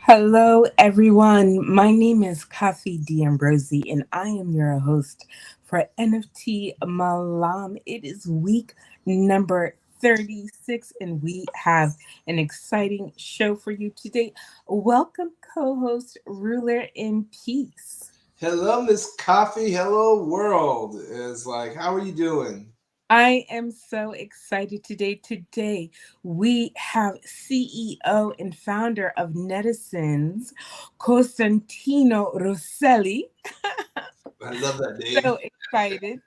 Hello, everyone. My name is Kafi D'Ambrosi, and I am your host for NFT Malam. It is week number 36, and we have an exciting show for you today. Welcome, co host Ruler in Peace. Hello, Miss Coffee. Hello, world. Is like, how are you doing? I am so excited today. Today, we have CEO and founder of Netizens, Costantino Rosselli. I love that name. So excited.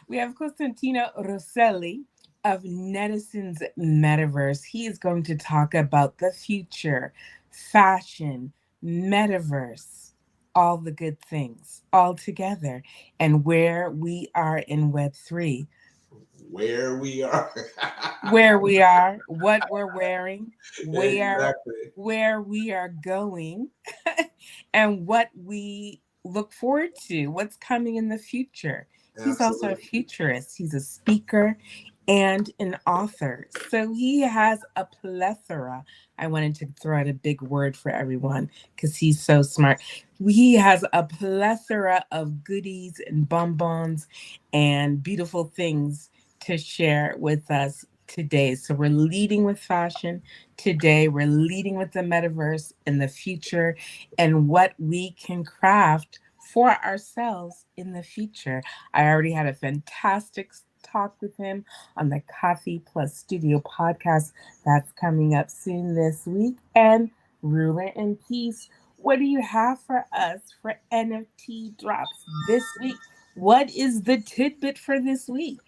We have Costantino Rosselli of Netizens Metaverse. He is going to talk about the future, fashion, metaverse, all the good things all together, and where we are in Web3, Where we are. where we are, what we're wearing, Exactly. where we are going, and what we look forward to, what's coming in the future. He's also a Absolutely. futurist. He's a speaker and an author. So he has a plethora. I wanted to throw out a big word for everyone because he's so smart. He has a plethora of goodies and bonbons and beautiful things to share with us today. So we're leading with fashion today. We're leading with the metaverse in the future and what we can craft for ourselves in the future. I already had a fantastic talk with him on the Coffee Plus Studio podcast that's coming up soon this week. And Ruler in Peace, what do you have for us for NFT drops this week? What is the tidbit for this week?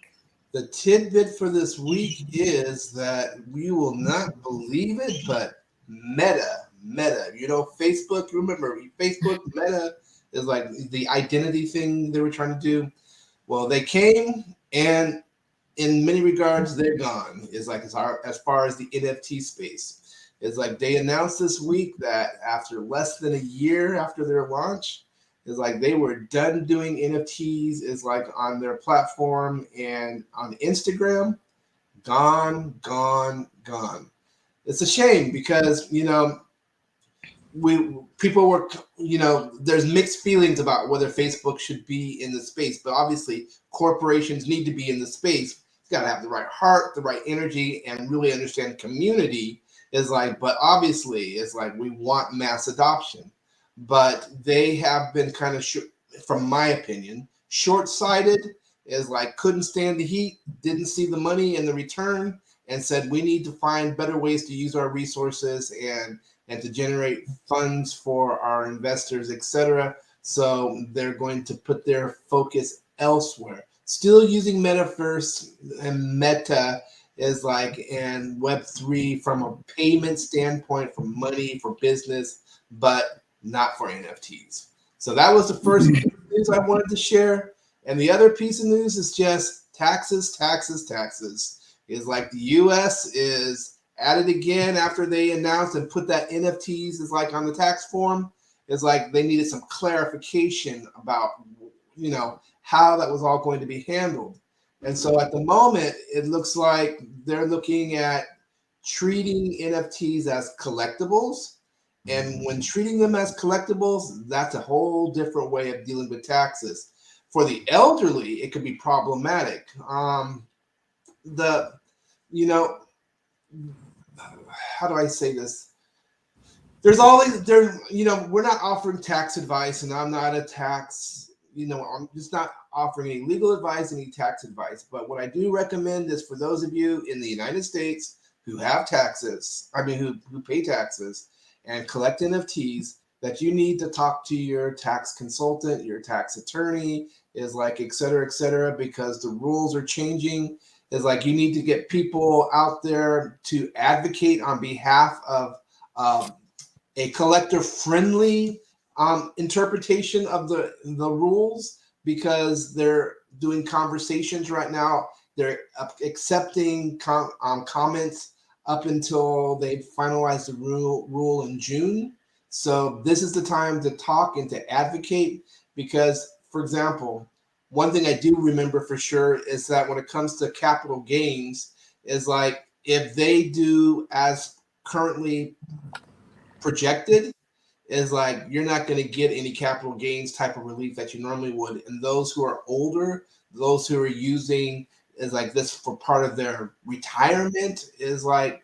The tidbit for this week is that we will not believe it, but Meta. Facebook, remember, Facebook, Meta is like the identity thing they were trying to do. Well, they came and in many regards, they're gone. Is like as far as the NFT space. It's like they announced this week that after less than a year after their launch, is like they were done doing NFTs. Is like on their platform and on Instagram, gone, gone, gone. It's a shame because we people were there's mixed feelings about whether Facebook should be in the space, but obviously corporations need to be in the space. It's got to have the right heart, the right energy, and really understand community. Is like, but obviously it's like we want mass adoption, but they have been kind of from my opinion short-sighted. Is like couldn't stand the heat, didn't see the money and the return, and said we need to find better ways to use our resources and to generate funds for our investors, etc. So they're going to put their focus elsewhere. Still using Metaverse and Meta is like and Web3 from a payment standpoint, for money, for business, but not for NFTs. So that was the first piece of news I wanted to share. And the other piece of news is just taxes, taxes, taxes. Is like the US is at it again after they announced and put that NFTs is like on the tax form. It's like they needed some clarification about how that was all going to be handled. And so at the moment, it looks like they're looking at treating NFTs as collectibles. And when treating them as collectibles, that's a whole different way of dealing with taxes. For the elderly, it could be problematic. The you know how do I say this? There's always we're not offering tax advice, and I'm not a tax. I'm just not offering any legal advice, any tax advice. But what I do recommend is for those of you in the United States who have taxes, I mean who pay taxes and collect NFTs, that you need to talk to your tax consultant, your tax attorney, is like et cetera, because the rules are changing. Is like you need to get people out there to advocate on behalf of um, a collector friendly interpretation of the rules, because they're doing conversations right now. They're accepting comments up until they finalize the rule in June. So this is the time to talk and to advocate, because, for example, one thing I do remember for sure is that when it comes to capital gains, is like if they do as currently projected, is like you're not going to get any capital gains type of relief that you normally would. And those who are older, those who are using is like this for part of their retirement, is like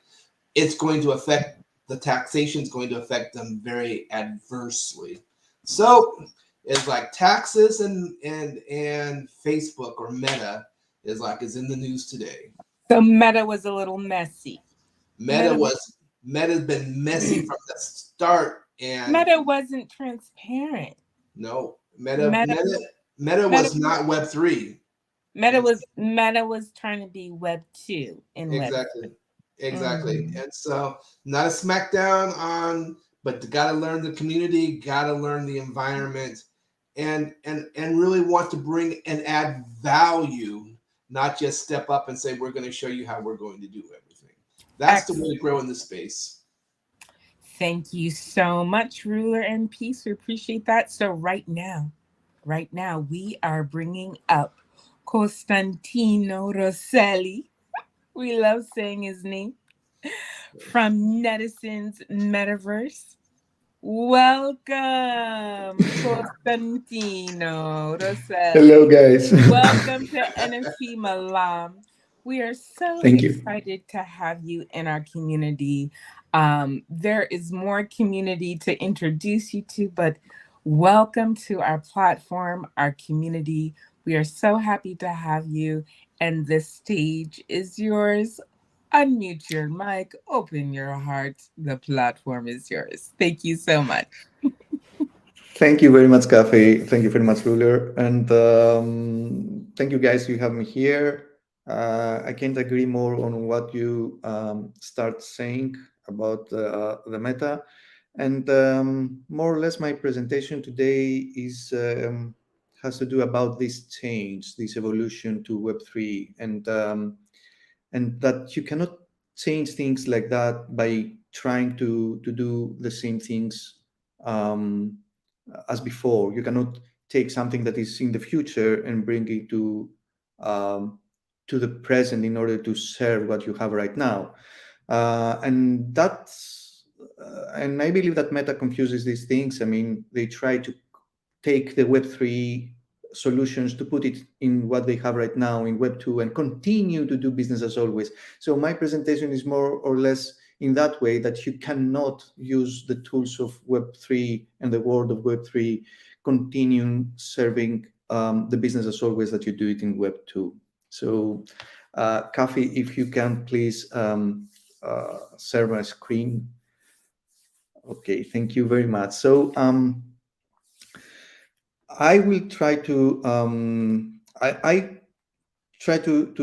it's going to affect the taxation is going to affect them very adversely. So it's like taxes and Facebook or Meta is in the news today. So Meta was a little messy. Meta was Meta's been messy from the start, and Meta wasn't transparent. no, Meta Meta Meta was not Web3. Meta was trying to be Web 2 in Web. Exactly. And so not a smackdown on, but gotta learn the community, gotta learn the environment, and really want to bring and add value, not just step up and say we're going to show you how we're going to do everything. That's the way to grow in this space. Thank you so much, Ruler and Peace. We appreciate that. So right now, we are bringing up Costantino Rosselli. We love saying his name. From Netizens Metaverse. Welcome, Costantino Rosselli. Hello, guys. Welcome to NFT Malam. We are so excited to have you in our community. There is more community to introduce you to, but welcome to our platform, our community. We are so happy to have you, and the stage is yours. Unmute your mic, open your heart. The platform is yours. Thank you so much. Thank you very much, Cafe. Thank you very much, Ruler. And thank you, guys, you have me here. I can't agree more on what you start saying about the meta. And more or less my presentation today is has to do about this change, this evolution to Web3. And that you cannot change things like that by trying to do the same things as before. You cannot take something that is in the future and bring it to the present in order to serve what you have right now. And I believe that Meta confuses these things. I mean, they try to take the Web3 solutions to put it in what they have right now in Web2 and continue to do business as always. So my presentation is more or less in that way, that you cannot use the tools of Web3 and the world of Web3 continue serving the business as always that you do it in Web2. So Kafi, if you can please share my screen. Okay, thank you very much. So I will try to I try to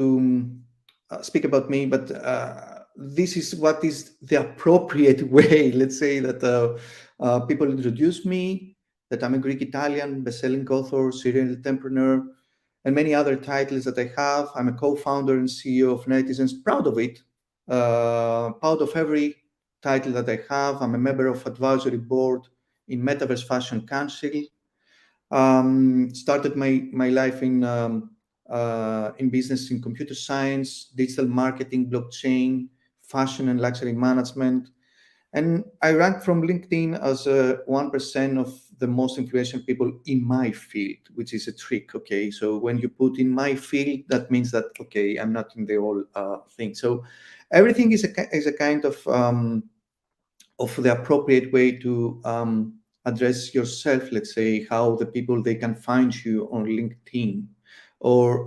speak about me, but this is what is the appropriate way. Let's say that people introduce me, that I'm a Greek Italian, best-selling author, serial entrepreneur, and many other titles that I have. I'm a co-founder and CEO of Netizens, proud of it, proud of every title that I have. I'm a member of advisory board in Metaverse Fashion Council. Started my life in business in computer science, digital marketing, blockchain, fashion and luxury management. And I ranked from LinkedIn as 1% of the most influential people in my field, which is a trick, okay? So when you put in my field, that means that, okay, I'm not in the whole thing. So everything is a kind of the appropriate way to address yourself. Let's say how the people, they can find you on LinkedIn, or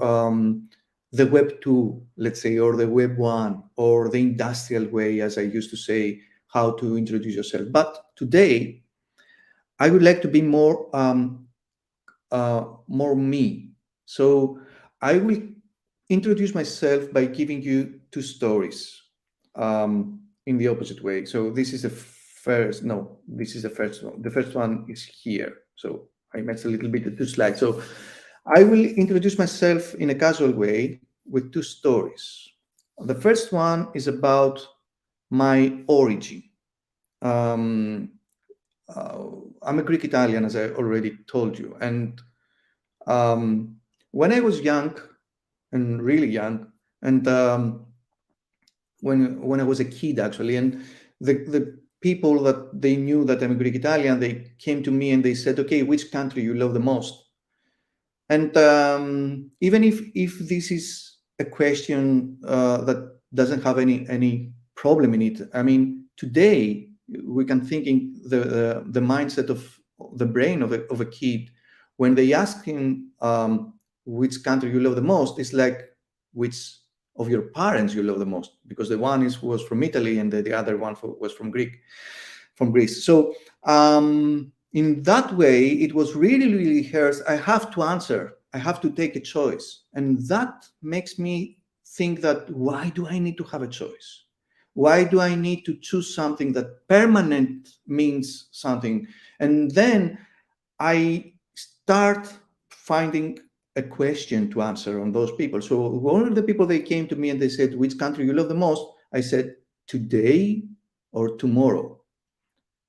the Web 2, let's say, or the Web 1, or the industrial way, as I used to say, how to introduce yourself. But today, I would like to be more me. So I will introduce myself by giving you two stories in the opposite way. So this is the first one. The first one is here. So I messed a little bit the two slides. So I will introduce myself in a casual way with two stories. The first one is about my origin. I'm a Greek Italian, as I already told you. And when I was young, and really young, and when I was a kid, actually, and the people that they knew that I'm Greek Italian, they came to me and they said, okay, which country you love the most? And even if this is a question that doesn't have any problem in it, I mean, today we can think in the mindset of the brain of a kid when they ask him which country you love the most. It's like which of your parents you love the most, because the one was from Italy and the other one was from Greece. So in that way, it was really hard. I have to answer. I have to take a choice. And that makes me think that why do I need to have a choice? Why do I need to choose something that permanent means something? And then I start finding a question to answer on those people. So one of the people, they came to me and they said, which country you love the most? I said, today or tomorrow?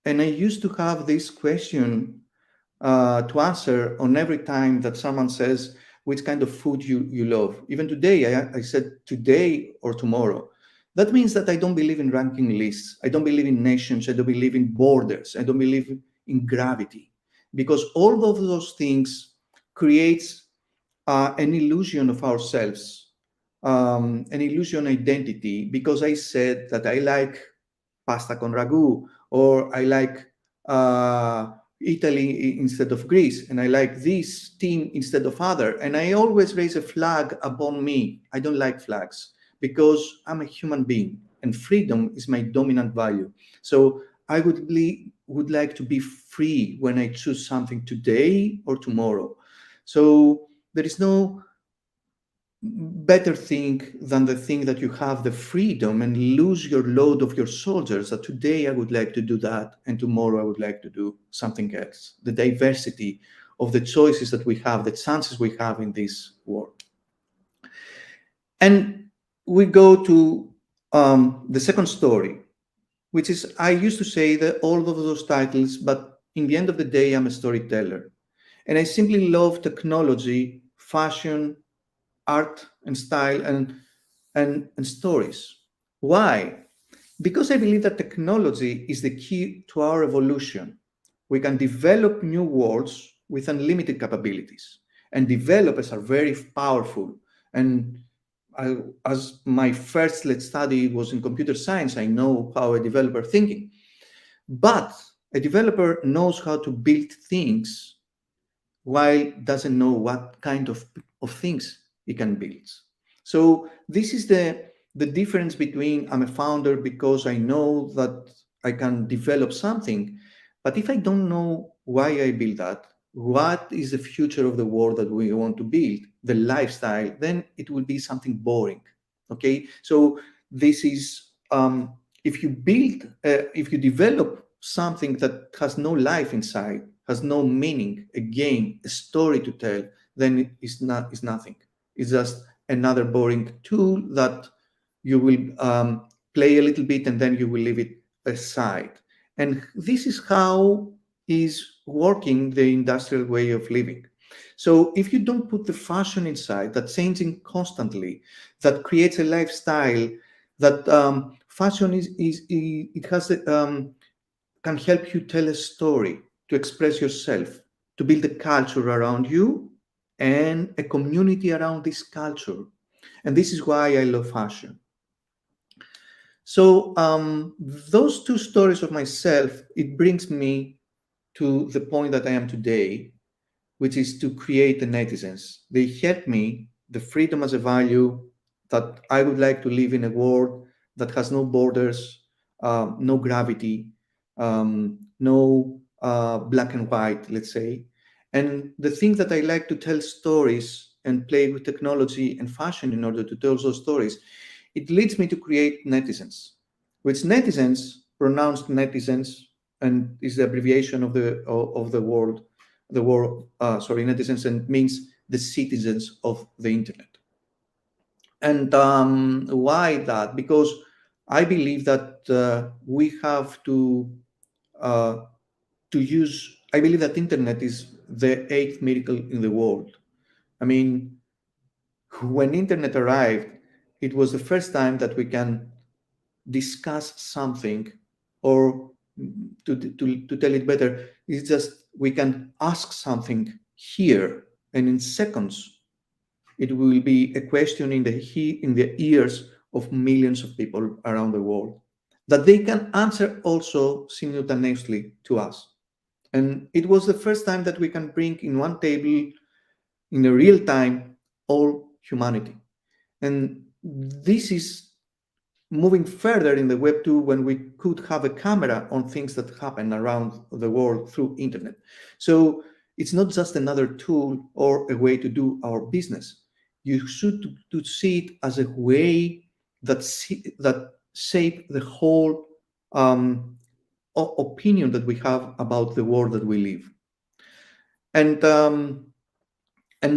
And I used to have this question to answer on every time that someone says which kind of food you love. Even today, I said today or tomorrow. That means that I don't believe in ranking lists. I don't believe in nations. I don't believe in borders. I don't believe in gravity, because all of those things creates an illusion of ourselves, an illusion identity. Because I said that I like pasta con ragu, or I like Italy instead of Greece, and I like this team instead of other. And I always raise a flag upon me. I don't like flags because I'm a human being and freedom is my dominant value. So I would like to be free when I choose something today or tomorrow. So there is no better thing than the thing that you have the freedom and lose your load of your soldiers, that today I would like to do that and tomorrow I would like to do something else. The diversity of the choices that we have, the chances we have in this world. And we go to the second story, which is, I used to say that all of those titles, but in the end of the day, I'm a storyteller. And I simply love technology, fashion, art and style, and stories. Why? Because I believe that technology is the key to our evolution. We can develop new worlds with unlimited capabilities, and developers are very powerful. And as my first, let's study was in computer science, I know how a developer thinking. But a developer knows how to build things while doesn't know what kind of things he can build. So this is the difference between I'm a founder because I know that I can develop something, but if I don't know why I build that, what is the future of the world that we want to build, the lifestyle, then it will be something boring. Okay, so this is if you develop something that has no life inside, has no meaning, a game, a story to tell, then it's nothing. It's just another boring tool that you will play a little bit and then you will leave it aside. And this is how is working the industrial way of living. So if you don't put the fashion inside, that's changing constantly, that creates a lifestyle, that fashion it has can help you tell a story, to express yourself, to build a culture around you and a community around this culture. And this is why I love fashion. So those two stories of myself, it brings me to the point that I am today, which is to create the netizens. They help me, the freedom as a value, that I would like to live in a world that has no borders, no gravity, no black and white, let's say. And the thing that I like to tell stories and play with technology and fashion in order to tell those stories, it leads me to create netizens, which netizens, pronounced netizens, and is the abbreviation of the word, netizens, and means the citizens of the internet. And why that? Because I believe that we have uh, to use. I believe that internet is the eighth miracle in the world. I mean, when internet arrived, it was the first time that we can discuss something or to tell it better, it's just we can ask something here, and in seconds, it will be a question in the ears of millions of people around the world that they can answer also simultaneously to us. And it was the first time that we can bring in one table in a real time all humanity. And this is moving further in the Web 2 when we could have a camera on things that happen around the world through internet. So it's not just another tool or a way to do our business. You should to see it as a way that shape the whole opinion that we have about the world that we live. And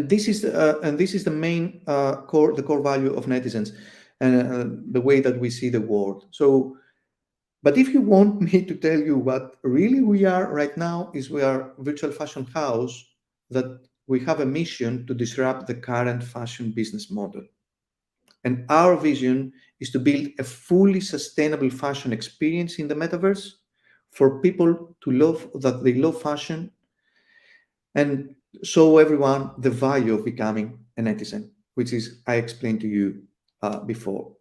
this is the main the core value of netizens, and the way that we see the world. So, but if you want me to tell you what really we are right now, is we are a virtual fashion house that we have a mission to disrupt the current fashion business model. And our vision is to build a fully sustainable fashion experience in the metaverse for people to they love fashion, and show everyone the value of becoming a netizen, which is I explained to you before.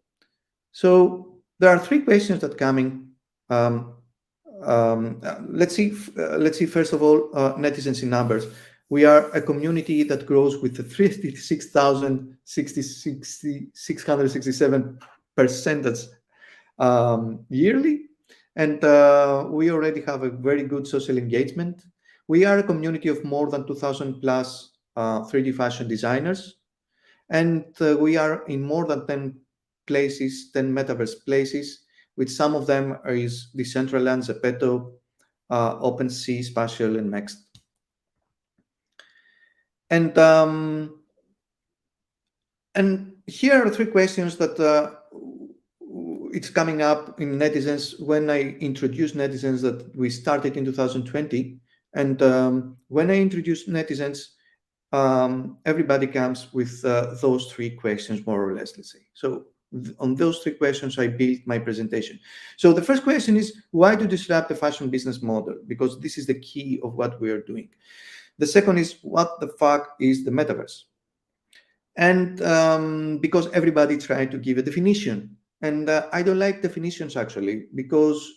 So there are three questions that coming. Let's see first of all, netizens in numbers. We are a community that grows with the 36,667% yearly, and we already have a very good social engagement. We are a community of more than 2,000 plus 3D fashion designers, and we are in more than 10 places, 10 metaverse places, with some of them is Decentraland, Zepeto, OpenSea, Spatial, and Next. And here are three questions that it's coming up in netizens when I introduced netizens that we started in 2020. And when I introduced netizens, everybody comes with those three questions, more or less, let's say. So on those three questions, I built my presentation. So the first question is, why to disrupt the fashion business model? Because this is the key of what we are doing. The second is, what the fuck is the metaverse? And because everybody tried to give a definition. And I don't like definitions, actually, because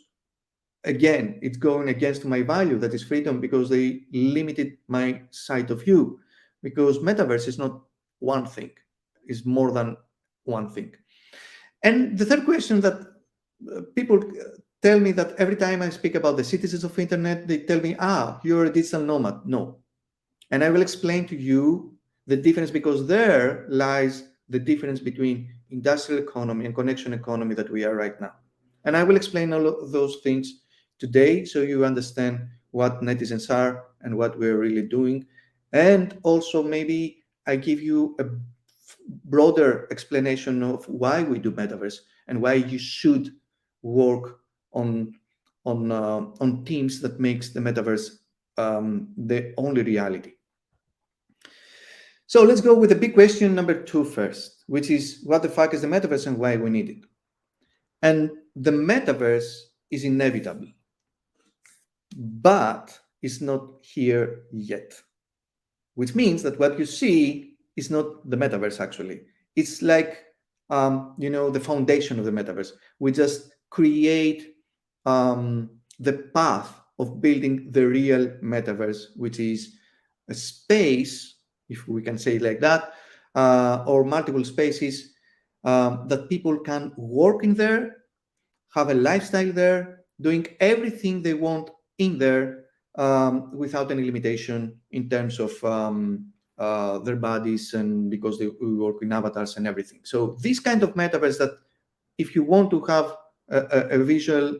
again, it's going against my value, that is freedom, because they limited my side of view. Because metaverse is not one thing, it's more than one thing. And the third question that people tell me that every time I speak about the citizens of internet, they tell me, you're a digital nomad. No. And I will explain to you the difference, because there lies the difference between industrial economy and connection economy that we are right now. And I will explain all of those things today, so you understand what netizens are and what we're really doing. And also maybe I give you a broader explanation of why we do metaverse and why you should work on teams that makes the metaverse the only reality. So let's go with the big question number 2 first, which is, what the fuck is the metaverse and why we need it? And the metaverse is inevitable, but it's not here yet, which means that what you see is not the metaverse, actually. It's like, the foundation of the metaverse. We just create the path of building the real metaverse, which is a space, if we can say it like that, or multiple spaces that people can work in there, have a lifestyle there, doing everything they want in there without any limitation in terms of their bodies, and because they work in avatars and everything. So this kind of metaverse, that if you want to have a vision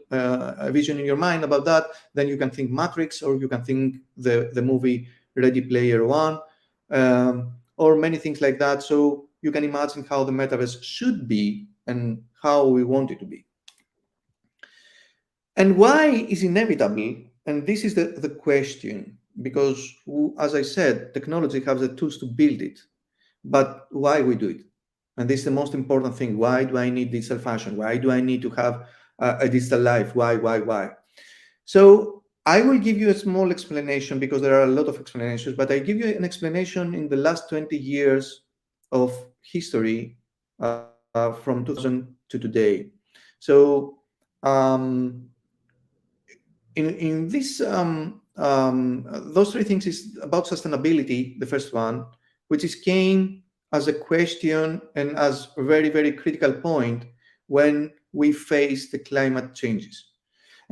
in your mind about that, then you can think Matrix, or you can think the movie Ready Player One, or many things like that. So you can imagine how the metaverse should be and how we want it to be. And why is inevitable? And this is the question, because as I said, technology has the tools to build it, but why we do it? And this is the most important thing. Why do I need digital fashion? Why do I need to have a digital life? Why? So I will give you a small explanation because there are a lot of explanations, but I give you an explanation in the last 20 years of history from 2000 to today. So um, in this those three things is about sustainability, the first one, which is came as a question and as a very, very critical point when we face the climate changes.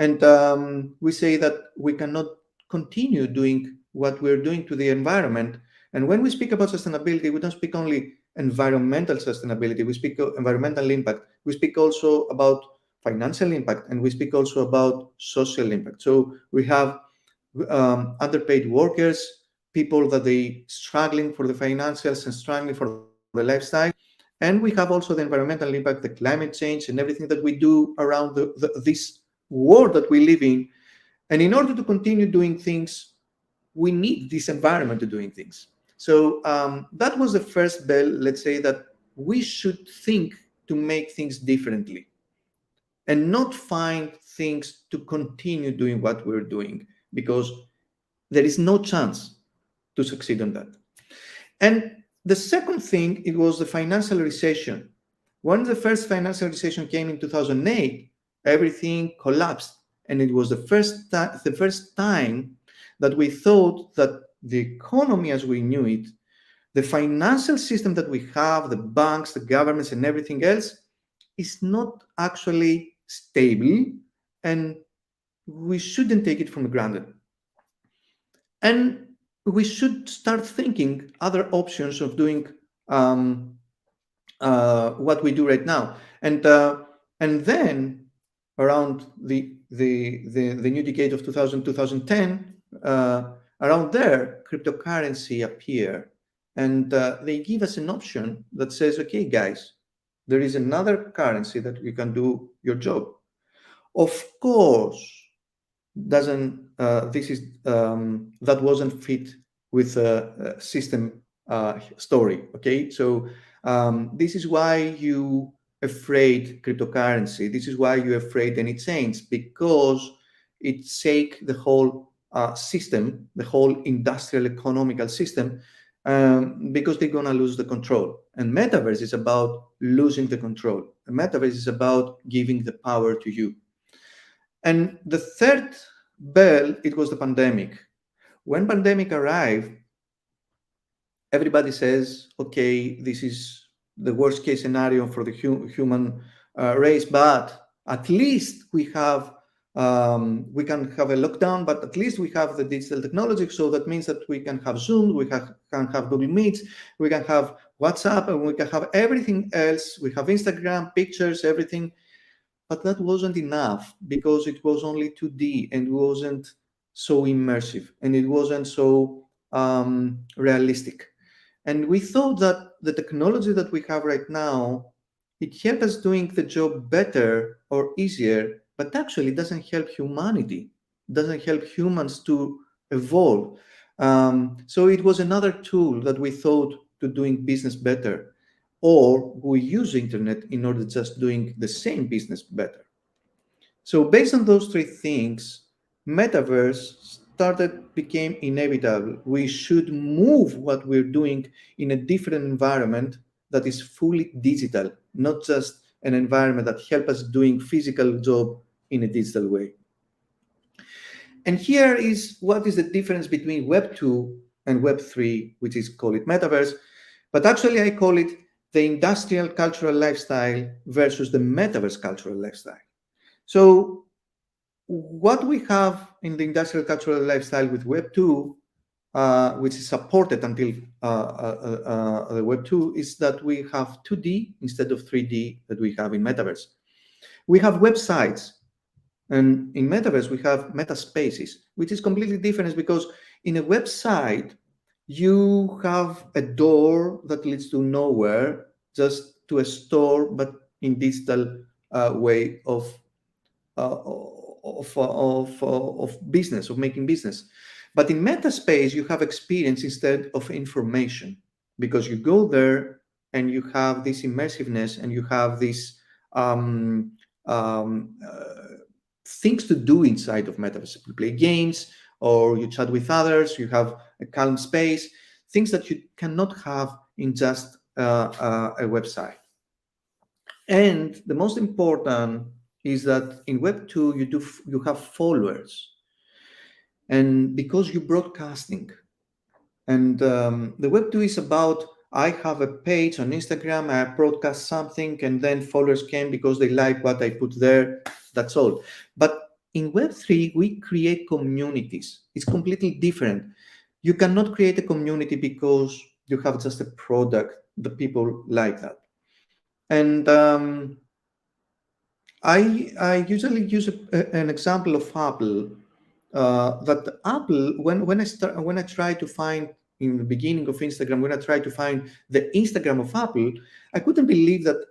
And we say that we cannot continue doing what we're doing to the environment. And when we speak about sustainability, we don't speak only environmental sustainability, we speak of environmental impact, we speak also about financial impact, and we speak also about social impact. So we have underpaid workers, people that they struggling for the financials and struggling for the lifestyle. And we have also the environmental impact, the climate change, and everything that we do around this world that we live in. And in order to continue doing things, we need this environment to doing things. So that was the first bell, let's say, that we should think to make things differently and not find things to continue doing what we're doing, because there is no chance to succeed on that. And the second thing, it was the financial recession. When the first financial recession came in 2008, everything collapsed. And it was the first time that we thought that the economy as we knew it, the financial system that we have, the banks, the governments, and everything else, is not actually stable, and we shouldn't take it for granted. And we should start thinking other options of doing what we do right now. And then around the new decade of 2000, 2010, around there, cryptocurrency appear. And they give us an option that says, okay, guys, there is another currency that you can do your job. Of course, doesn't this is that wasn't fit with a system story. Okay, so this is why you afraid cryptocurrency. This is why you're afraid any change, because it shake the whole system, the whole industrial economical system, because they're gonna lose the control. And metaverse is about losing the control. The metaverse is about giving the power to you. And the third bell, it was the pandemic. When pandemic arrived, everybody says, okay, this is the worst case scenario for the human race, but at least we can have a lockdown, but at least we have the digital technology. So that means that we can have Zoom, we can have Google Meets, we can have WhatsApp, and we can have everything else. We have Instagram, pictures, everything. But that wasn't enough, because it was only 2D and it wasn't so immersive and it wasn't so realistic. And we thought that the technology that we have right now, it helps us doing the job better or easier, but actually doesn't help humanity, doesn't help humans to evolve. So it was another tool that we thought to doing business better, or we use internet in order just doing the same business better. So based on those three things, metaverse became inevitable. We should move what we're doing in a different environment that is fully digital, not just an environment that helps us doing physical job in a digital way. And here is what is the difference between Web 2 and Web 3, which is called it metaverse. But actually I call it the industrial cultural lifestyle versus the metaverse cultural lifestyle. So what we have in the industrial cultural lifestyle with Web 2, which is supported until the Web 2, is that we have 2D instead of 3D that we have in metaverse. We have websites, and in metaverse we have meta spaces, which is completely different, because in a website you have a door that leads to nowhere, just to a store, but in digital way of business, of making business. But in meta space, you have experience instead of information, because you go there and you have this immersiveness and you have this things to do inside of Metaverse. You play games, or you chat with others, you have a calm space, things that you cannot have in just a website. And the most important is that in Web 2, you have followers. And because you're broadcasting, and the Web 2 is about, I have a page on Instagram, I broadcast something, and then followers came because they like what I put there. That's all. But in Web 3, we create communities. It's completely different. You cannot create a community because you have just a product that people like that. And I usually use an example of Apple. That Apple, when I try to find in the beginning of Instagram, when I tried to find the Instagram of Apple, I couldn't believe that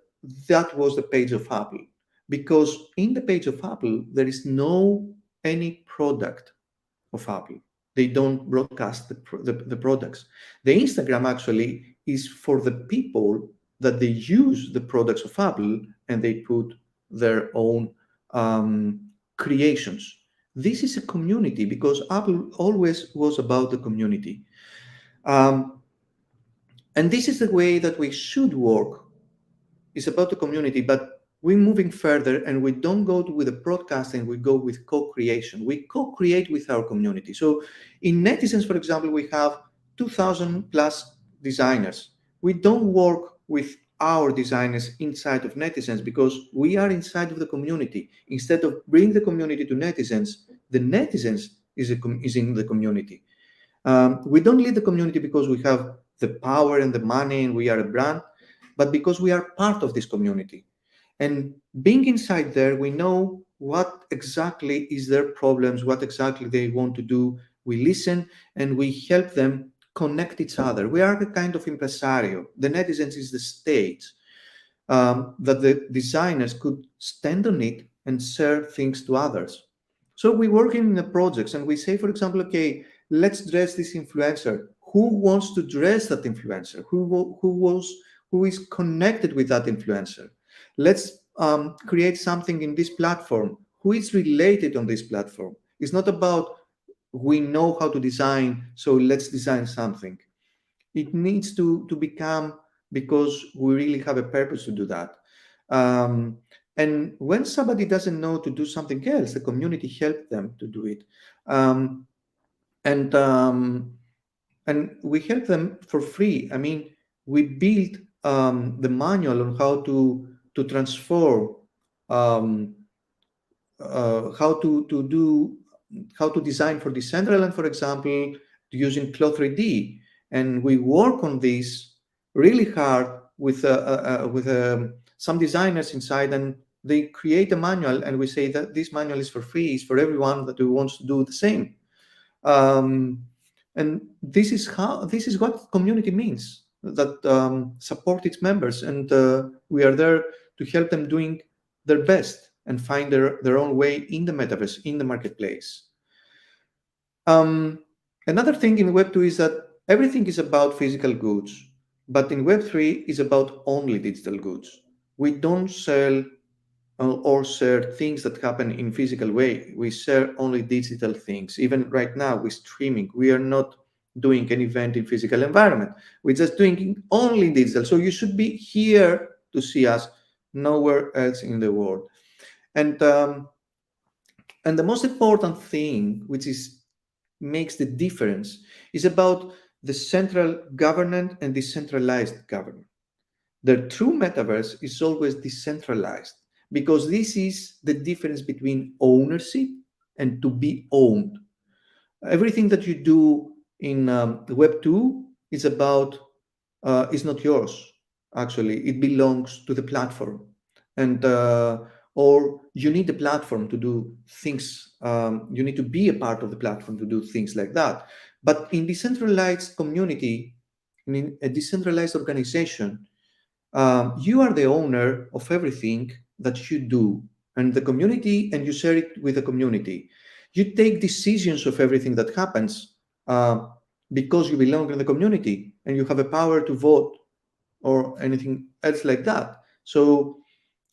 that was the page of Apple, because in the page of Apple there is no any product of Apple. They don't broadcast the products. The Instagram actually is for the people that they use the products of Apple and they put their own creations. This is a community because Apple always was about the community. And this is the way that we should work. It's about the community, but we're moving further and we don't go with the broadcasting, we go with co-creation. We co-create with our community. So in Netizens, for example, we have 2,000 plus designers. We don't work with our designers inside of Netizens because we are inside of the community. Instead of bringing the community to Netizens, the Netizens is in the community. We don't lead the community because we have the power and the money and we are a brand, but because we are part of this community. And being inside there, we know what exactly is their problems, what exactly they want to do. We listen and we help them connect each other. We are a kind of impresario. The Netizens is the stage that the designers could stand on it and share things to others. So we work in the projects and we say, for example, okay, let's dress this influencer. Who wants to dress that influencer? Who is connected with that influencer? Let's create something in this platform. Who is related on this platform? It's not about we know how to design, so let's design something. It needs to become because we really have a purpose to do that. And when somebody doesn't know to do something else, the community helps them to do it. And we help them for free. I mean, we built the manual on how to transform, how to design for Decentraland, for example, using Cloud 3D. And we work on this really hard with some designers inside, and they create a manual, and we say that this manual is for free, it's for everyone that wants to do the same. And this is what community means, that support its members, and we are there to help them doing their best and find their own way in the metaverse, in the marketplace. Another thing in Web 2 is that everything is about physical goods, but in Web 3 is about only digital goods. We don't sell or share things that happen in physical way. We share only digital things. Even right now with streaming, we are not doing an event in physical environment. We're just doing only digital. So you should be here to see us, nowhere else in the world. And the most important thing, which makes the difference, is about the central government and decentralized government. The true metaverse is always decentralized, because this is the difference between ownership and to be owned. Everything that you do in Web 2 is not yours. Actually, it belongs to the platform, and or you need the platform to do things. You need to be a part of the platform to do things like that. But in decentralized community, in a decentralized organization, you are the owner of everything that you do, and the community, and you share it with the community. You take decisions of everything that happens because you belong in the community and you have a power to vote or anything else like that. So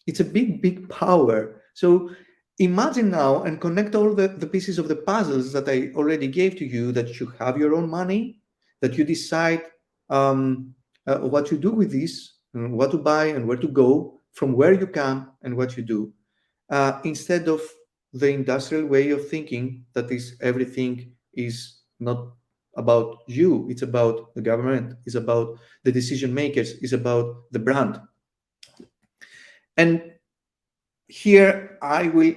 it's a big power. So Imagine now and connect all the pieces of the puzzles that I already gave to you, that you have your own money, that you decide what you do with this, and what to buy and where to go, from where you come and what you do, instead of the industrial way of thinking that is everything is not about you, it's about the government, it's about the decision makers, it's about the brand. And here I will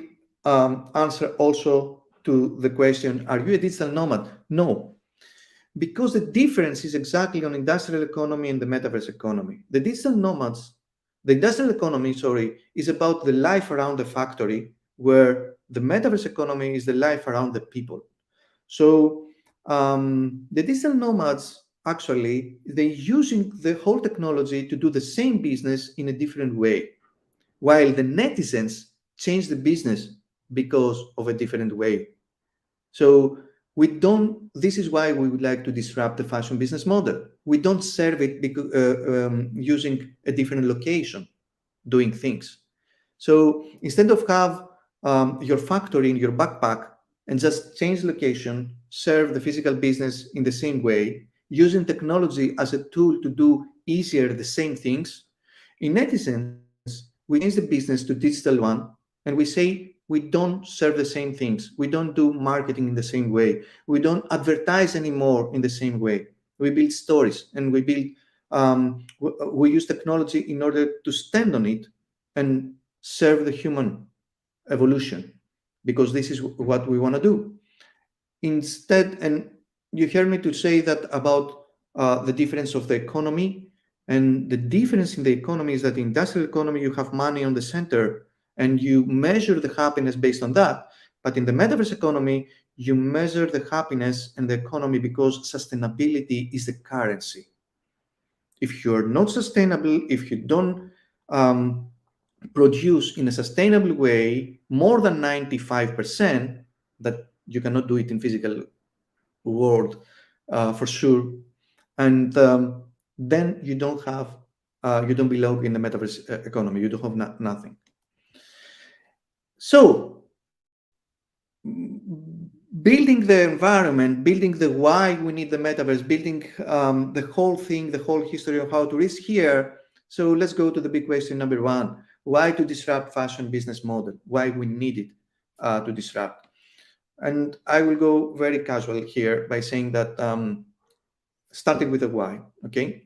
answer also to the question, are you a digital nomad? No, because the difference is exactly on industrial economy and the metaverse economy. The industrial economy, sorry, is about the life around the factory, where the metaverse economy is the life around the people. So the digital nomads, actually, they're using the whole technology to do the same business in a different way, while the netizens change the business because of a different way. So we don't, this is why we would like to disrupt the fashion business model. We don't serve it because, using a different location, doing things. So instead of have your factory in your backpack and just change location, serve the physical business in the same way, using technology as a tool to do easier the same things, in netizens, we change the business to digital one, and we say we don't serve the same things. We don't do marketing in the same way. We don't advertise anymore in the same way. We build stories, and we use technology in order to stand on it and serve the human evolution, because this is what we want to do. Instead, and you heard me to say that about the difference of the economy, and the difference in the economy is that in industrial economy, you have money on the center and you measure the happiness based on that. But in the metaverse economy, you measure the happiness and the economy because sustainability is the currency. If you're not sustainable, if you don't produce in a sustainable way more than 95%, that you cannot do it in physical world for sure, and then you don't have, you don't belong in the metaverse economy. You don't have nothing. So building the environment, building the why we need the metaverse, building the whole thing, the whole history of how to reach here. So let's go to the big question number one: why to disrupt fashion business model? Why we need it to disrupt? And I will go very casual here by saying that starting with the why, okay?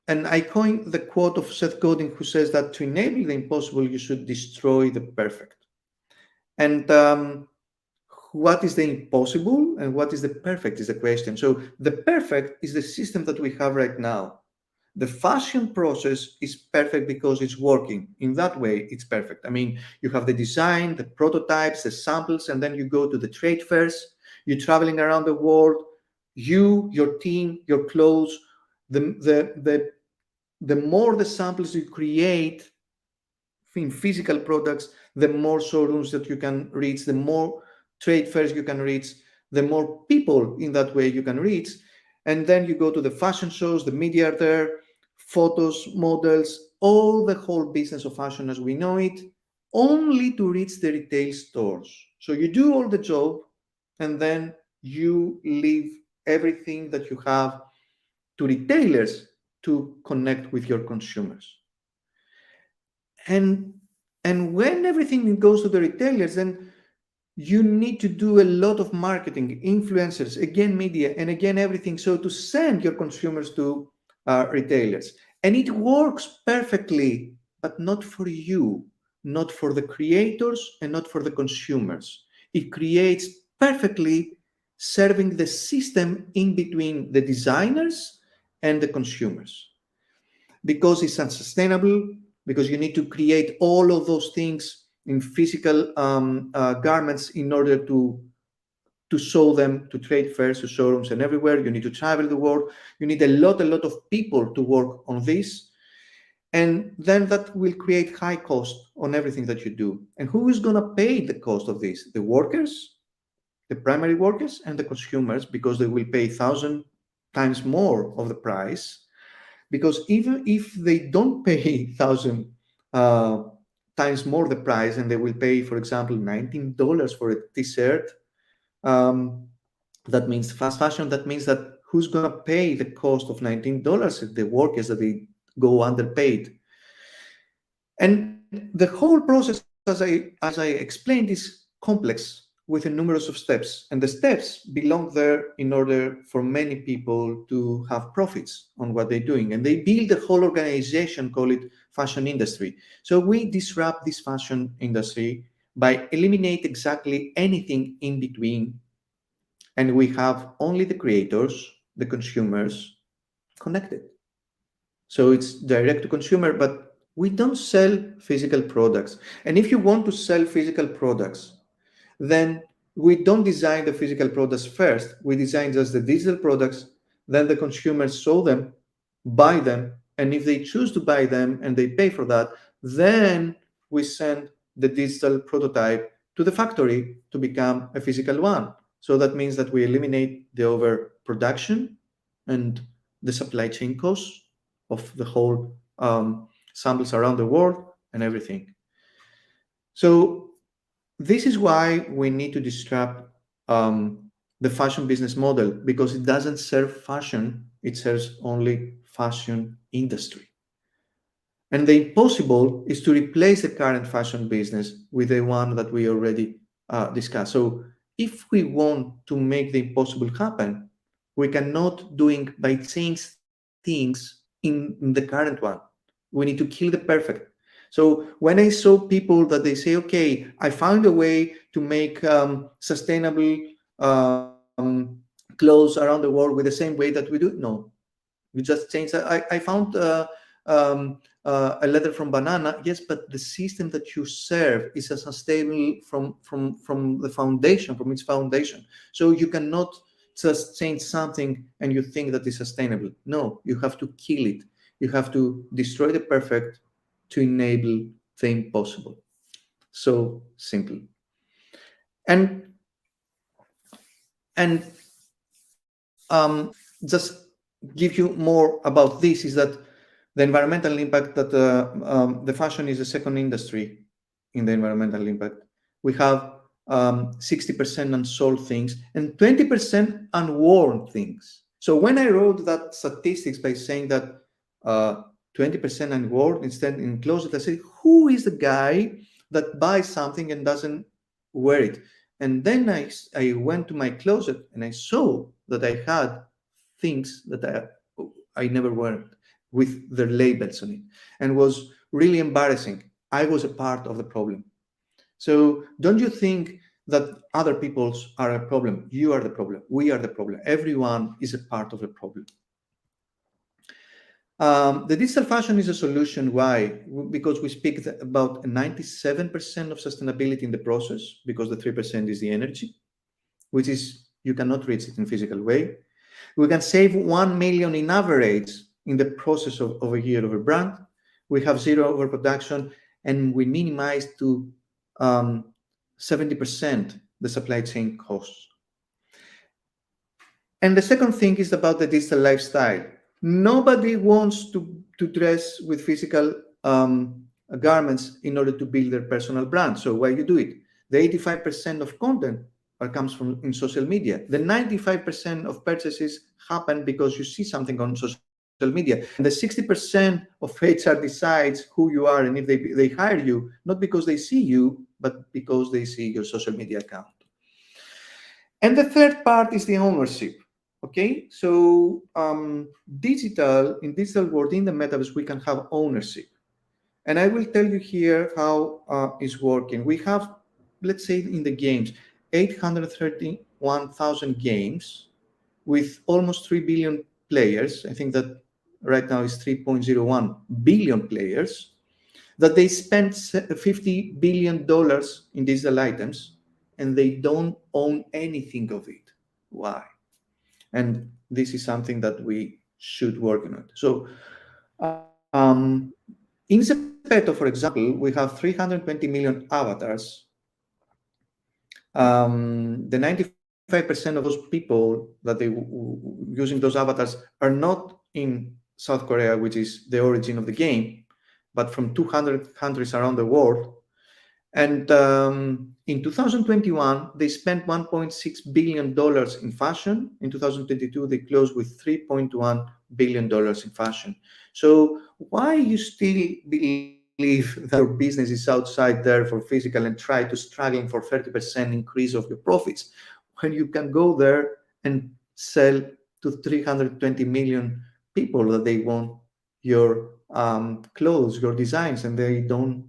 And I coined the quote of Seth Godin, who says that to enable the impossible, you should destroy the perfect. And what is the impossible and what is the perfect is the question. So the perfect is the system that we have right now. The fashion process is perfect because it's working. In that way, it's perfect. I mean, you have the design, the prototypes, the samples, and then you go to the trade fairs. You're traveling around the world. You, your team, your clothes. The more the samples you create in physical products, the more showrooms that you can reach, the more trade fairs you can reach, the more people in that way you can reach. And then you go to the fashion shows, the media are there, photos, models, all the whole business of fashion as we know it, only to reach the retail stores. So you do all the job, and then you leave everything that you have to retailers to connect with your consumers. And when everything goes to the retailers, then you need to do a lot of marketing, influencers, again, media, and again, everything. So to send your consumers to retailers. And it works perfectly, but not for you, not for the creators, and not for the consumers. It creates perfectly, serving the system in between the designers and the consumers. Because it's unsustainable, because you need to create all of those things in physical garments in order to show them to trade fairs, to showrooms, and everywhere. You need to travel the world. You need a lot of people to work on this. And then that will create high cost on everything that you do. And who is going to pay the cost of this? The workers, the primary workers, and the consumers, because they will pay 1,000 times more of the price. Because even if they don't pay 1,000 times more the price, and they will pay, for example, $19 for a t-shirt. That means fast fashion. That means that who's going to pay the cost of $19? The workers that they go underpaid. And the whole process, as I explained, is complex with a numerous of steps, and the steps belong there in order for many people to have profits on what they're doing, and they build a whole organization, call it fashion industry. So we disrupt this fashion industry by eliminate exactly anything in between, and we have only the creators, the consumers connected. So it's direct to consumer, but we don't sell physical products. And if you want to sell physical products, then we don't design the physical products first. We design just the digital products, then the consumers saw them, buy them, and if they choose to buy them and they pay for that, then we send the digital prototype to the factory to become a physical one. So that means that we eliminate the overproduction and the supply chain costs of the whole samples around the world and everything. So this is why we need to disrupt the fashion business model, because it doesn't serve fashion, it serves only fashion industry. And the impossible is to replace the current fashion business with the one that we already discussed. So if we want to make the impossible happen, we cannot do it by change things in the current one. We need to kill the perfect. So when I saw people that they say, okay, I found a way to make sustainable clothes around the world with the same way that we do, no, we just change that. I found a leather from banana, yes, but the system that you serve is a sustainable from the foundation, from its foundation. So you cannot just change something and you think that is sustainable. No, you have to kill it. You have to destroy the perfect to enable the impossible. So simple. And just give you more about this is that the environmental impact that the fashion is the second industry in the environmental impact. We have 60% unsold things and 20% unworn things. So when I wrote that statistics by saying that 20% unworn instead in closet, I said, who is the guy that buys something and doesn't wear it? And then I went to my closet and I saw that I had things that I never wore with their labels on it, and was really embarrassing. I was a part of the problem. So don't you think that other people's are a problem? You are the problem. We are the problem. Everyone is a part of the problem. The digital fashion is a solution. Why? Because we speak about 97% of sustainability in the process, because the 3% is the energy, which is you cannot reach it in physical way. We can save 1 million in average in the process of a year of a brand. We have zero overproduction, and we minimize to 70% the supply chain costs. And the second thing is about the digital lifestyle. Nobody wants to dress with physical garments in order to build their personal brand. So why you do it? The 85% of content comes from in social media. The 95% of purchases happen because you see something on social media. And the 60% of HR decides who you are and if they hire you, not because they see you, but because they see your social media account. And the third part is the ownership. Okay, so in digital world, in the metaverse, we can have ownership. And I will tell you here how it's working. We have, let's say in the games, 831,000 games with almost 3 billion players. I think that right now is 3.01 billion players, that they spend $50 billion in digital items, and they don't own anything of it. Why? And this is something that we should work on it. So in Zepeto, for example, we have 320 million avatars. The 95% of those people that they using those avatars are not in South Korea, which is the origin of the game. but from 200 countries around the world. And in 2021, they spent $1.6 billion in fashion. In 2022, they closed with $3.1 billion in fashion. So why you still believe that your business is outside there for physical and try to struggling for 30% increase of your profits when you can go there and sell to 320 million people that they want your clothes, your designs, and they don't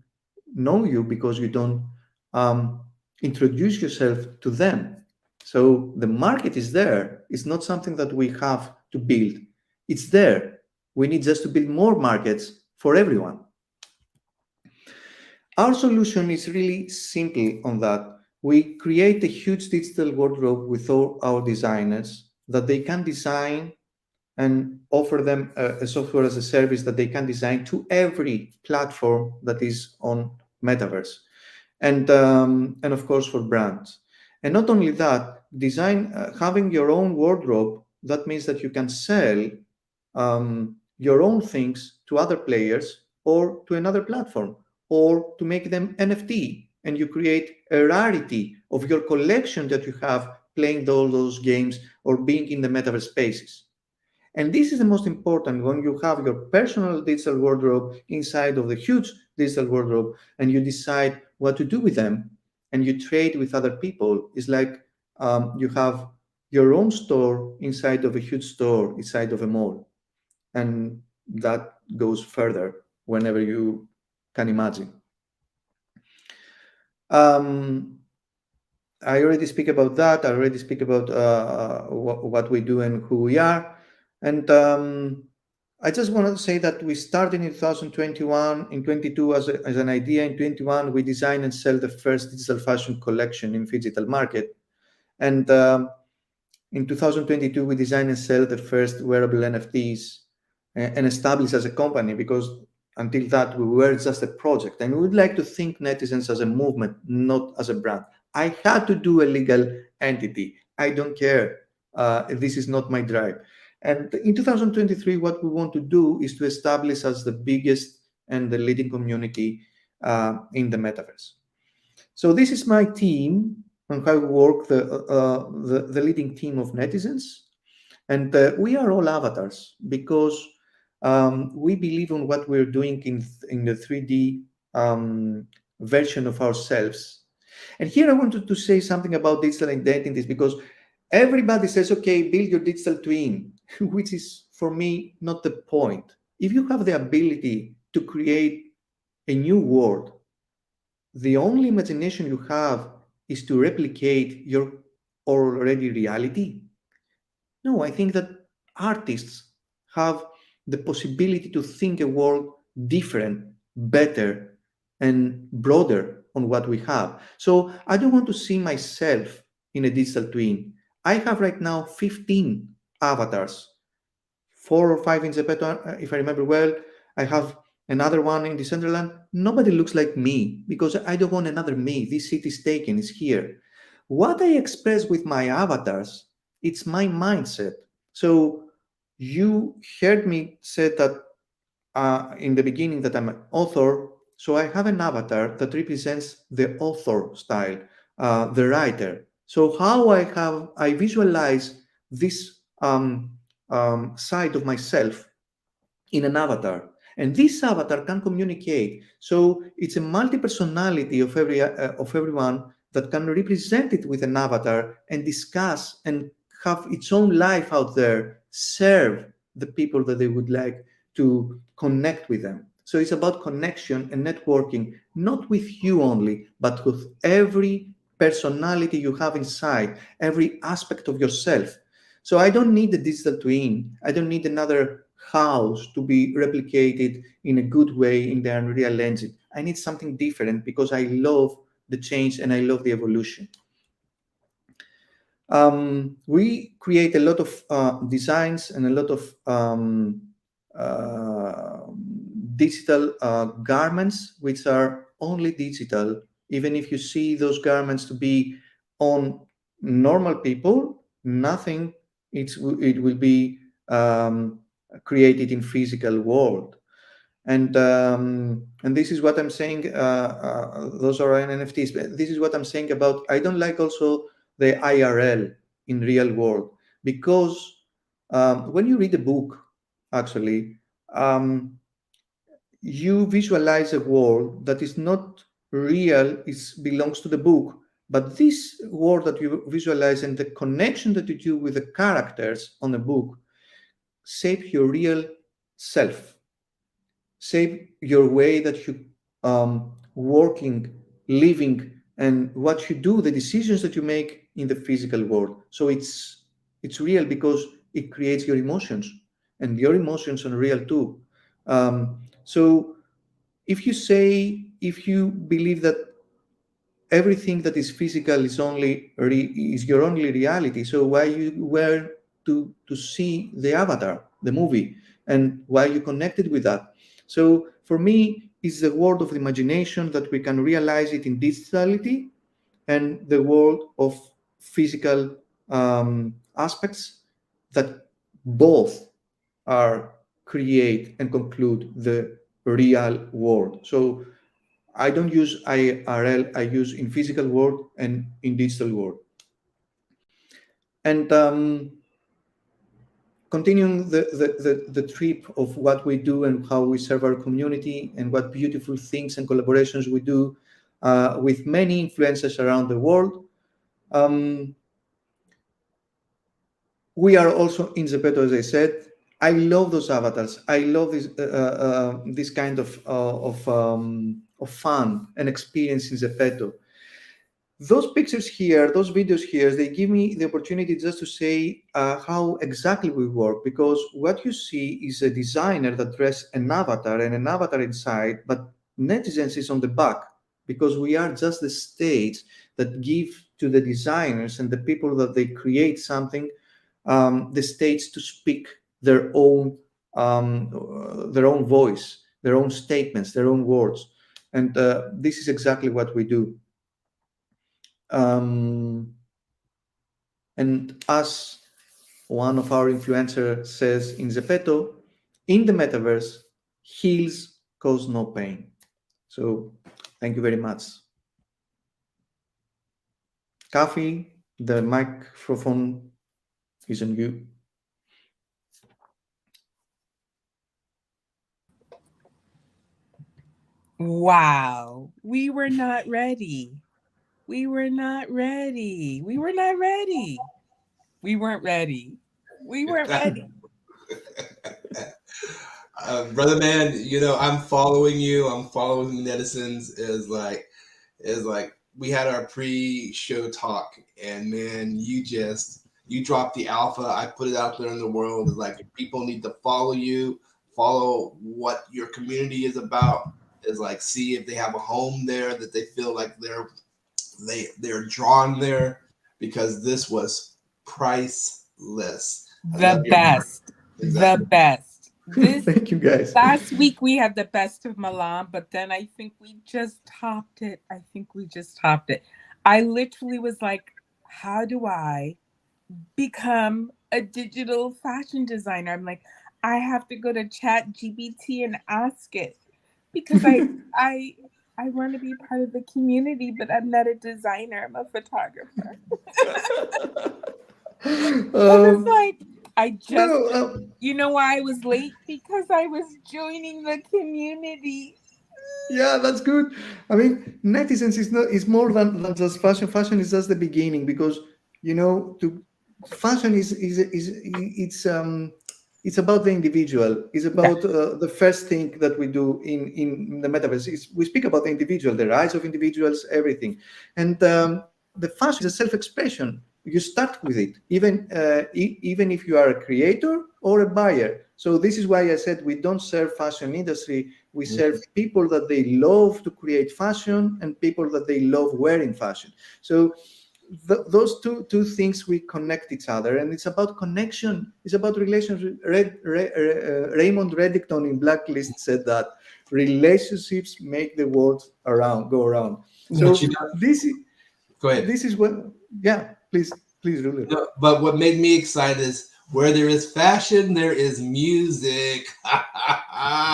know you because you don't um, introduce yourself to them. So the market is there. It's not something that we have to build. It's there. We need just to build more markets for everyone. Our solution is really simple on that. We create a huge digital wardrobe with all our designers that they can design and offer them a software as a service that they can design to every platform that is on Metaverse, and of course for brands. And not only that, design having your own wardrobe. That means that you can sell your own things to other players or to another platform, or to make them NFT, and you create a rarity of your collection that you have playing all those games or being in the Metaverse spaces. And this is the most important when you have your personal digital wardrobe inside of the huge digital wardrobe and you decide what to do with them and you trade with other people. It's like you have your own store inside of a huge store, inside of a mall. And that goes further whenever you can imagine. I already speak about that. I already speak about what we do and who we are. And I just want to say that we started in 2021, in 22 as an idea. In 21, we design and sell the first digital fashion collection in physical market. And in 2022, we design and sell the first wearable NFTs and establish as a company, because until that, we were just a project. And we would like to think Netizens as a movement, not as a brand. I had to do a legal entity. I don't care. This is not my drive. And in 2023, what we want to do is to establish as the biggest and the leading community in the Metaverse. So this is my team and how we work, the leading team of Netizens. And we are all avatars because we believe in what we're doing in the 3D version of ourselves. And here I wanted to say something about digital identities, because everybody says, okay, build your digital twin, which is for me not the point. If you have the ability to create a new world, the only imagination you have is to replicate your already reality. No, I think that artists have the possibility to think a world different, better, and broader on what we have. So I don't want to see myself in a digital twin. I have right now 15 avatars, 4 or 5 in Zepeto, if I remember well. I have another one in Decentraland. Nobody looks like me because I don't want another me. This city is taken, it's here. What I express with my avatars, it's my mindset. So you heard me say that in the beginning that I'm an author. So I have an avatar that represents the author style, the writer. So how I visualize this side of myself in an avatar, and this avatar can communicate. So it's a multi-personality of everyone that can represent it with an avatar and discuss and have its own life out there, serve the people that they would like to connect with them. So it's about connection and networking, not with you only, but with every personality you have inside, every aspect of yourself. So I don't need a digital twin. I don't need another house to be replicated in a good way in the Unreal Engine. I need something different because I love the change and I love the evolution. We create a lot of designs and a lot of digital garments, which are only digital. Even if you see those garments to be on normal people, nothing, it will be created in physical world. And this is what I'm saying. Those are NFTs. But this is what I'm saying about. I don't like also the IRL in real world, because when you read a book, actually, you visualize a world that is not real. It belongs to the book. But this world that you visualize and the connection that you do with the characters on the book shape your real self, shape your way that you working, living, and what you do, the decisions that you make in the physical world. So it's real because it creates your emotions, and your emotions are real too. So if you believe that everything that is physical is your only reality, so why you were to see the Avatar, the movie, and why you connected with that? So for me, it's the world of the imagination that we can realize it in digitality, and the world of physical aspects that both are create and conclude the real world. So I don't use IRL, I use in physical world and in digital world. And continuing the trip of what we do and how we serve our community and what beautiful things and collaborations we do with many influencers around the world. We are also in Zepeto, as I said. I love those avatars. I love this kind of fun and experience in Zepeto. Those pictures here, those videos here, they give me the opportunity just to say how exactly we work, because what you see is a designer that dressed an avatar and an avatar inside, but netizens is on the back, because we are just the stage that give to the designers and the people that they create something the stage to speak their own voice, their own statements, their own words, and this is exactly what we do. And as one of our influencers says in Zepeto, in the metaverse, heals cause no pain. So thank you very much. Kafi, the microphone is on you. Wow, we were not ready. We were not ready. We were not ready. We weren't ready. We weren't ready. Brother man, I'm following you. I'm following Netizens. Is like we had our pre-show talk, and man, you dropped the alpha. I put it out there in the world. It's like people need to follow you, follow what your community is about. Is like see if they have a home there that they feel like they're drawn there, because this was priceless. The best. Exactly. The best. This Thank you, guys. last week we had the best of Malam, but then I think we just topped it. I literally was like, how do I become a digital fashion designer? I'm like, I have to go to Chat GPT and ask it, because I want to be part of the community, but I'm not a designer. I'm a photographer. I was like, you know why I was late? Because I was joining the community. Yeah, that's good. I mean, netizens is more than just fashion. Fashion is just the beginning, because fashion is it's about the individual. It's about the first thing that we do in the metaverse. We speak about the individual, the rise of individuals, everything, and the fashion is a self-expression. You start with it, even if you are a creator or a buyer. So this is why I said we don't serve fashion industry. We serve people that they love to create fashion and people that they love wearing fashion. So those two things, we connect each other, and it's about connection. It's about relationship. Raymond Reddington in Blacklist said that relationships make the world go around. So go ahead. This is what. Yeah, please, Ruler. No, but what made me excited is Where there is fashion, there is music.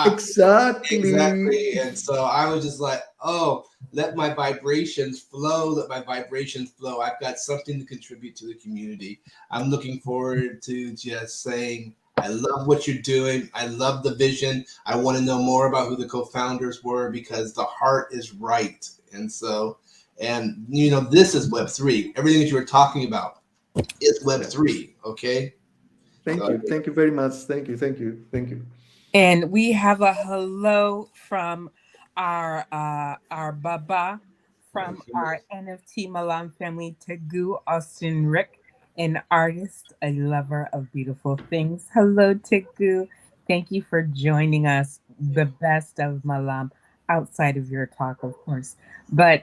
Exactly. Exactly. And so I was just like, oh, let my vibrations flow. Let my vibrations flow. I've got something to contribute to the community. I'm looking forward to just saying, I love what you're doing. I love the vision. I want to know more about who the co-founders were because the heart is right. And so, and you know, this is Web3. Everything that you were talking about is Web3. Okay. Thank you. Thank you very much. Thank you. Thank you. Thank you. And we have a hello from our Baba from our NFT Malam family, Tegu Austin Rick, an artist, a lover of beautiful things. Hello, Tegu. Thank you for joining us, the best of Malam, outside of your talk, of course. But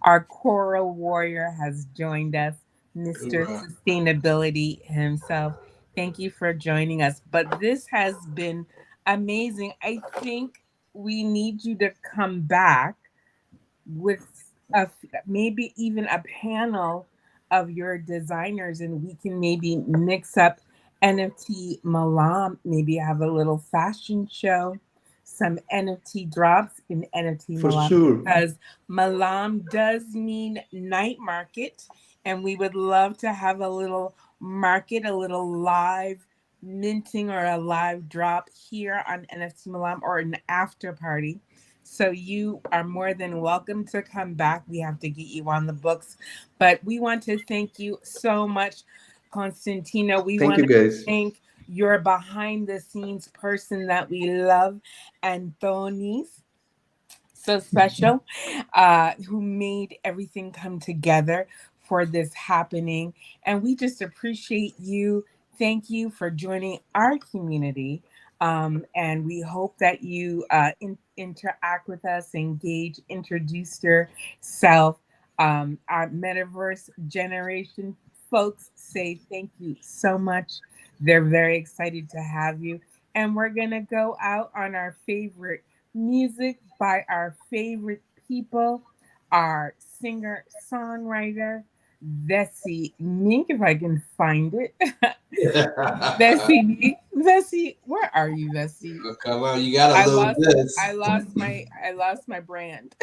our coral warrior has joined us, Mr. Sustainability himself. Thank you for joining us. But this has been amazing. I think we need you to come back with maybe even a panel of your designers, and we can maybe mix up NFT Malam, maybe have a little fashion show, some NFT drops in NFT For Malam, sure. because Malam does mean night market, and we would love to have a little market, a little live minting or a live drop here on NFT Malam, or an after party. So you are more than welcome to come back. We have to get you on the books. But we want to thank you so much, Constantino. We Thank want you, to guys. thank your behind the scenes person that we love, Anthony's so special, who made everything come together for this happening. And we just appreciate you. Thank you for joining our community. And we hope that you interact with us, engage, introduce yourself. Our metaverse generation folks say thank you so much. They're very excited to have you. And we're going to go out on our favorite music by our favorite people, our singer songwriter, Vessi Mink, if I can find it. Vessi Mink. Vessi, where are you, Vessi? Oh, come on, you gotta load this. I lost my brand.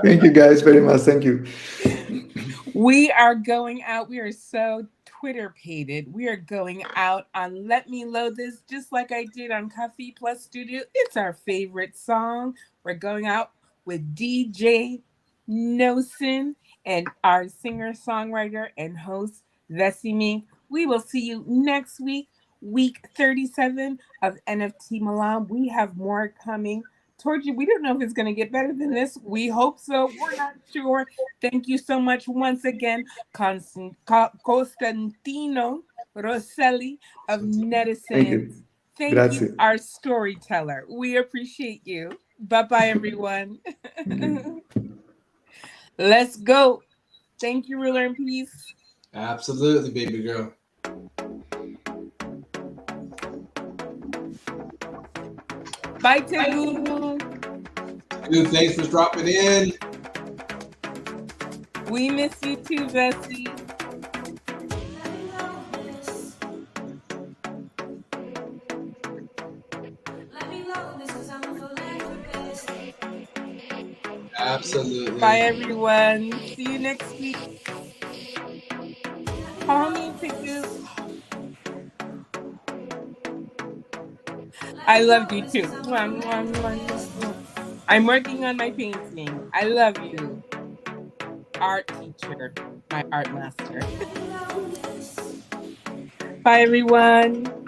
Thank you, guys, very much. Thank you. We are going out. We are so Twitter pated. We are going out on Let Me Load This, just like I did on Coffee Plus Studio. It's our favorite song. We're going out with DJ Nosen and our singer, songwriter, and host, Vesimi. We will see you next week, week 37 of NFT Milan. We have more coming towards you. We don't know if it's going to get better than this. We hope so. We're not sure. Thank you so much once again, Costantino Rosselli of Thank Netizens. you. Thank Grazie. you, our storyteller. We appreciate you. Bye-bye, everyone. Thank you. Let's go. Thank you, Ruler in Peace. Absolutely, baby girl. Bye, Tegu. Dude, thanks for dropping in. We miss you too, Bessie. Absolutely. Bye, everyone. See you next week. Call me, Tegu. I love you too. I'm working on my painting. I love you. Art teacher, my art master. Bye, everyone.